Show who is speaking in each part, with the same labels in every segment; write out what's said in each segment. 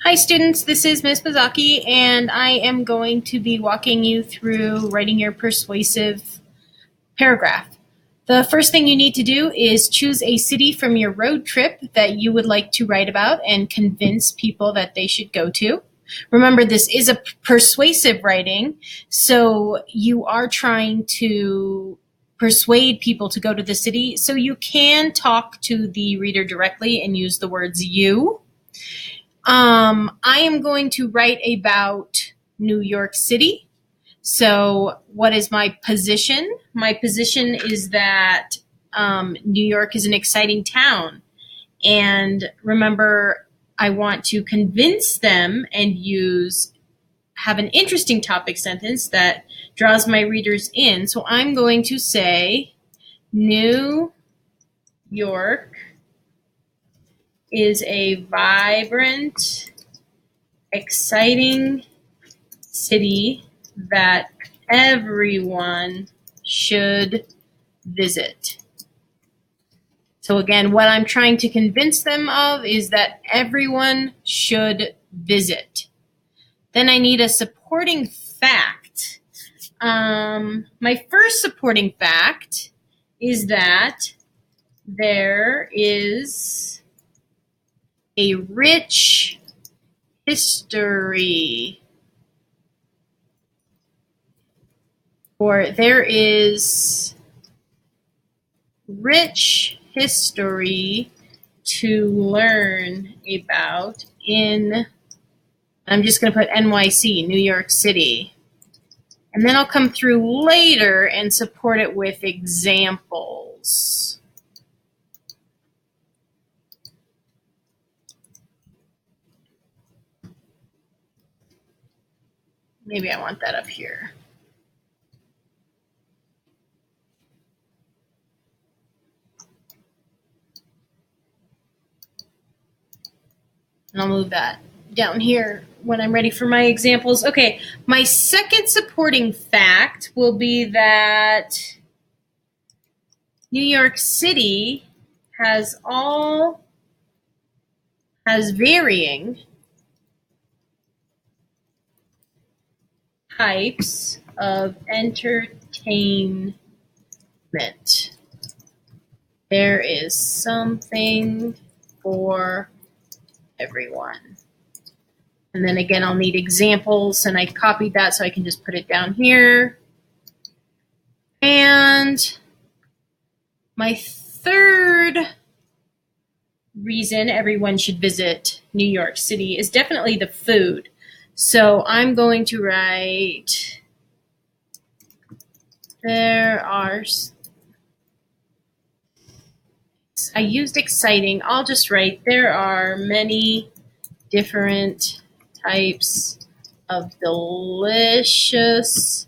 Speaker 1: Hi students, this is Ms. Mizaki and I am going to be walking you through writing your persuasive paragraph. The first thing you need to do is choose a city from your road trip that you would like to write about and convince people that they should go to. Remember, this is a persuasive writing, so you are trying to persuade people to go to the city, so you can talk to the reader directly and use the words you. I am going to write about New York City. So what is my position? My position is that New York is an exciting town. And remember, I want to convince them and have an interesting topic sentence that draws my readers in. So I'm going to say, New York is a vibrant, exciting city that everyone should visit. So again, what I'm trying to convince them of is that everyone should visit. Then I need a supporting fact. My first supporting fact is that there is a rich history, or there is rich history to learn about in, I'm just going to put NYC, New York City. And then I'll come through later and support it with examples. Maybe I want that up here. And I'll move that down here when I'm ready for my examples. Okay, my second supporting fact will be that New York City has varying types of entertainment. There is something for everyone. And then again, I'll need examples, and I copied that so I can just put it down here. And my third reason everyone should visit New York City is definitely the food. So I'm going to write, I used exciting. I'll just write, there are many different types of delicious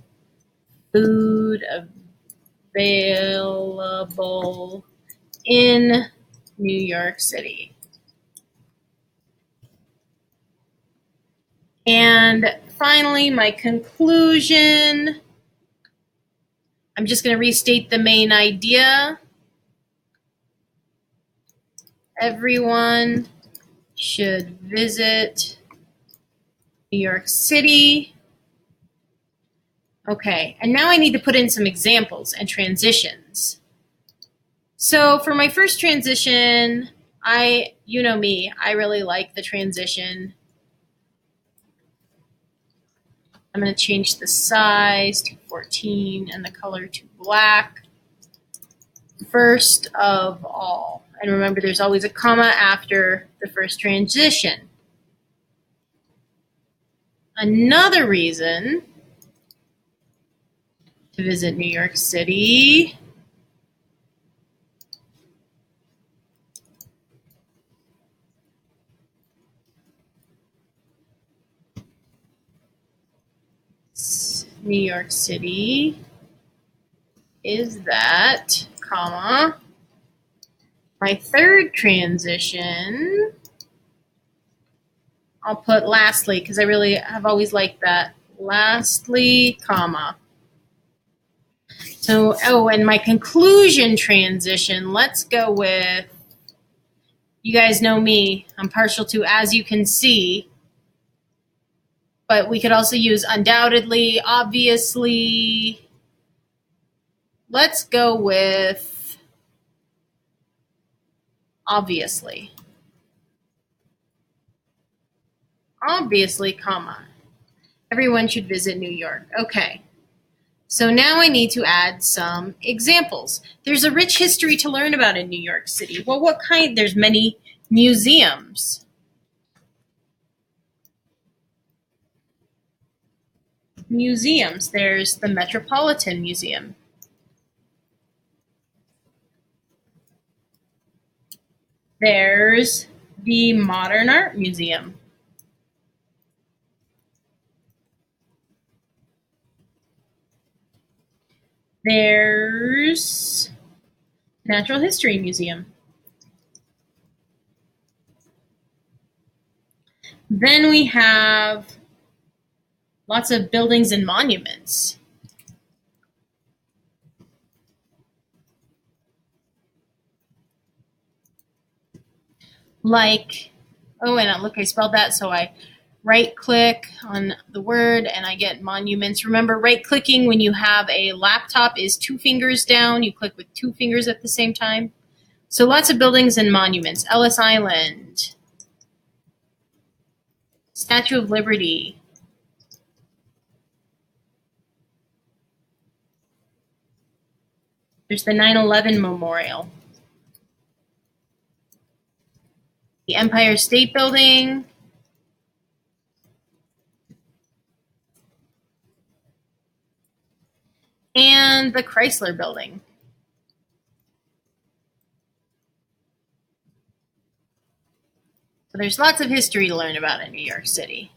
Speaker 1: food available in New York City. And finally, my conclusion, I'm just going to restate the main idea. Everyone should visit New York City. Okay, and now I need to put in some examples and transitions. So for my first transition, you know me, I really like the transition. I'm going to change the size to 14 and the color to black. First of all, and remember there's always a comma after the first transition. Another reason to visit New York City is that, comma, my third transition, I'll put lastly, because I really have always liked that. Lastly, comma. So, and my conclusion transition, let's go with, you guys know me, I'm partial to as you can see. but we could also use undoubtedly, obviously. Let's go with obviously. Obviously, comma. Everyone should visit New York. Okay. So now I need to add some examples. There's a rich history to learn about in New York City. Well, what kind? There's many museums. There's the Metropolitan Museum. There's the Modern Art Museum. There's Natural History Museum. Then we have lots of buildings and monuments. Like, oh, and look, I spelled that, so I right-click on the word and I get monuments. Remember, right-clicking when you have a laptop is 2 fingers down. You click with 2 fingers at the same time. So lots of buildings and monuments. Ellis Island, Statue of Liberty, there's the 9/11 Memorial, the Empire State Building, and the Chrysler Building. So there's lots of history to learn about in New York City.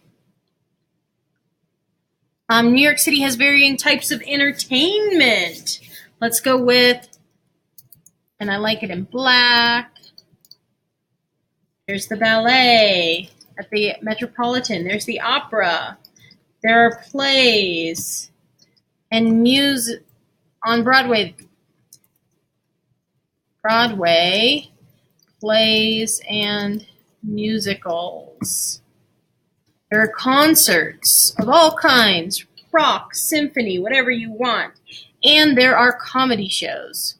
Speaker 1: New York City has varying types of entertainment. Let's go with, and I like it in black. There's the ballet at the Metropolitan. There's the opera. There are plays and music on Broadway. Broadway, plays and musicals. There are concerts of all kinds, rock, symphony, whatever you want. And there are comedy shows.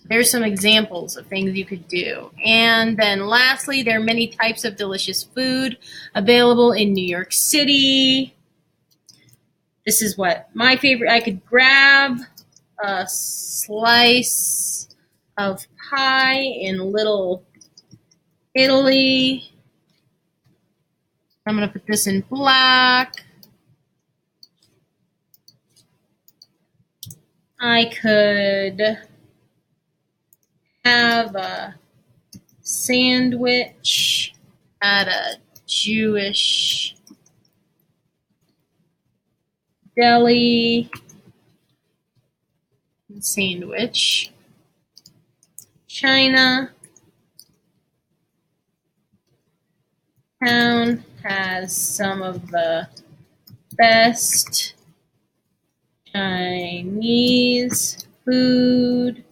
Speaker 1: There's some examples of things you could do. And then lastly, there are many types of delicious food available in New York City. This is what my favorite. I could grab a slice of pie in Little Italy. I'm going to put this in black. I could have a sandwich at a Jewish deli. Sandwich. Chinatown has some of the best Chinese food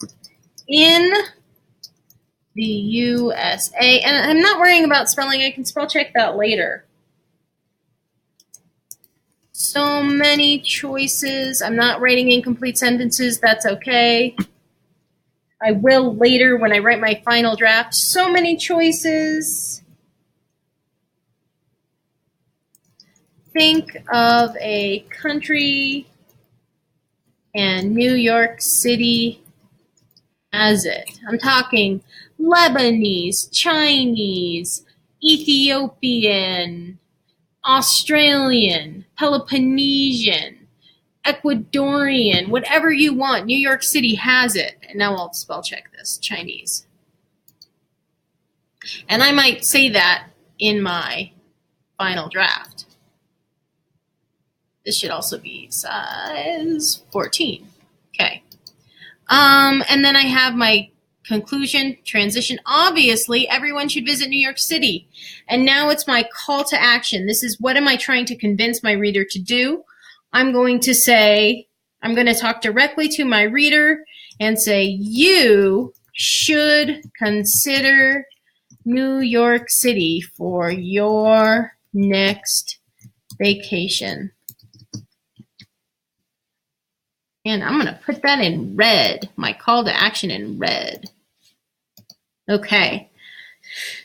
Speaker 1: in the USA. And I'm not worrying about spelling. I can spell check that later. So many choices. I'm not writing incomplete sentences. That's okay. I will later when I write my final draft. So many choices. Think of a country and New York City has it. I'm talking Lebanese, Chinese, Ethiopian, Australian, Peloponnesian, Ecuadorian, whatever you want. New York City has it. And now I'll spell check this, Chinese. And I might say that in my final draft. This should also be size 14. Okay. And then I have my conclusion, transition. Obviously, everyone should visit New York City. And now it's my call to action. This is what am I trying to convince my reader to do? I'm going to say, I'm going to talk directly to my reader and say, you should consider New York City for your next vacation. And I'm going to put that in red, my call to action in red. Okay.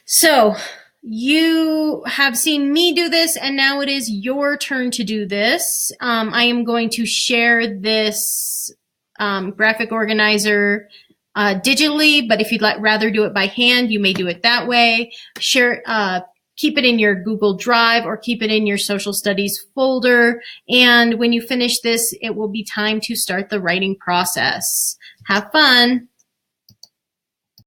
Speaker 1: So you have seen me do this, and now it is your turn to do this. I am going to share this graphic organizer digitally, but if you'd rather do it by hand, you may do it that way. Share, keep it in your Google Drive or keep it in your social studies folder. And when you finish this, it will be time to start the writing process. Have fun.